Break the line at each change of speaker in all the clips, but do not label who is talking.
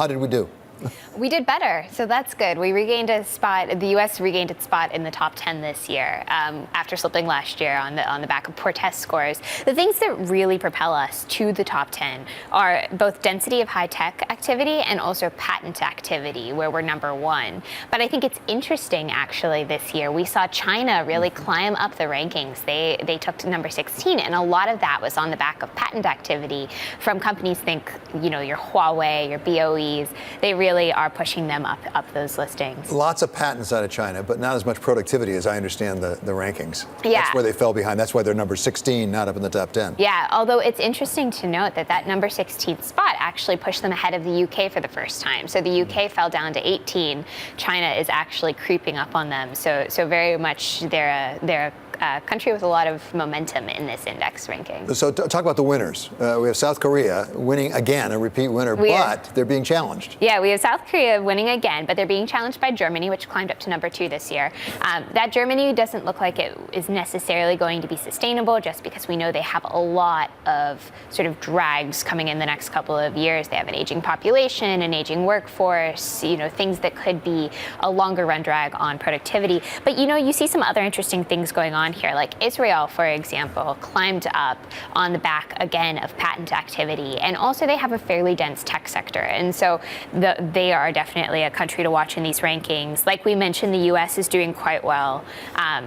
How did we do?
We did better, so that's good. We regained a spot. The U.S. regained its spot in the top 10 this year after slipping last year on the back of poor test scores. The things that really propel us to the top 10 are both density of high-tech activity and also patent activity, where we're number one. But I think it's interesting, actually, this year. We saw China really climb up the rankings. They took to number 16, and a lot of that was on the back of patent activity from companies. Think, your Huawei, your BOEs. They really are pushing them up those listings.
Lots of patents out of China, but not as much productivity as I understand the rankings.
Yeah.
That's where they fell behind. That's why they're number 16, not up in the top 10.
Yeah, although it's interesting to note that number 16th spot actually pushed them ahead of the UK for the first time. So the UK fell down to 18. China is actually creeping up on them. So very much they're a country with a lot of momentum in this index ranking.
So talk about the winners. We have South Korea winning again, a repeat winner, but they're being challenged.
Yeah, we have South Korea winning again, but they're being challenged by Germany, which climbed up to number 2 this year. That Germany doesn't look like it is necessarily going to be sustainable, just because we know they have a lot of sort of drags coming in the next couple of years. They have an aging population, an aging workforce, things that could be a longer run drag on productivity. But you see some other interesting things going on here, like Israel, for example, climbed up on the back again of patent activity, and also they have a fairly dense tech sector, and so they are definitely a country to watch in these rankings. Like we mentioned, the U.S. is doing quite well,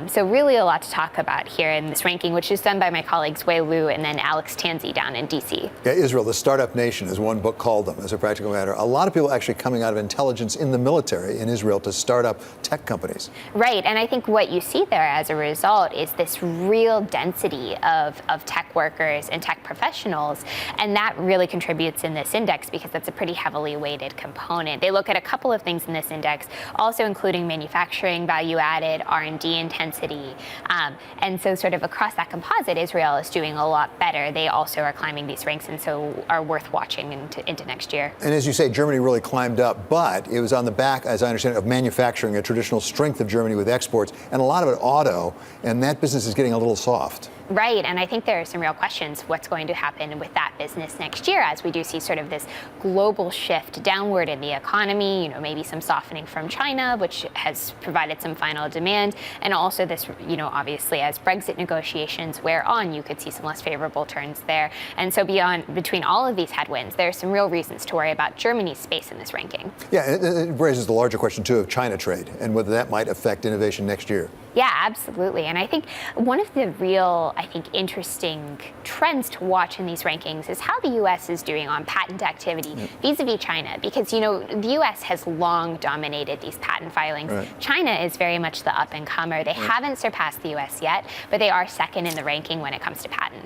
so really a lot to talk about here in this ranking, which is done by my colleagues Wei Lu and then Alex Tanzi down in D.C.
Yeah, Israel, the startup nation, as one book called them, as a practical matter. A lot of people actually coming out of intelligence in the military in Israel to start up tech companies.
Right, and I think what you see there as a result is this real density of tech workers and tech professionals, and that really contributes in this index because that's a pretty heavily weighted component. They look at a couple of things in this index, also including manufacturing, value-added, R&D intensity, and so sort of across that composite, Israel is doing a lot better. They also are climbing these ranks, and so are worth watching into next year.
And as you say, Germany really climbed up, but it was on the back, as I understand it, of manufacturing, a traditional strength of Germany with exports, and a lot of it auto, and that business is getting a little soft.
Right, and I think there are some real questions what's going to happen with that business next year, as we do see sort of this global shift downward in the economy, maybe some softening from China, which has provided some final demand, and also this, obviously as Brexit negotiations wear on, you could see some less favorable turns there. And so between all of these headwinds, there are some real reasons to worry about Germany's space in this ranking.
Yeah, it raises the larger question, too, of China trade and whether that might affect innovation next year.
Yeah, absolutely. And I think one of the real, interesting trends to watch in these rankings is how the U.S. is doing on patent activity vis-a-vis China, because, the U.S. has long dominated these patent filings. Right. China is very much the up-and-comer. They haven't surpassed the U.S. yet, but they are second in the ranking when it comes to patent.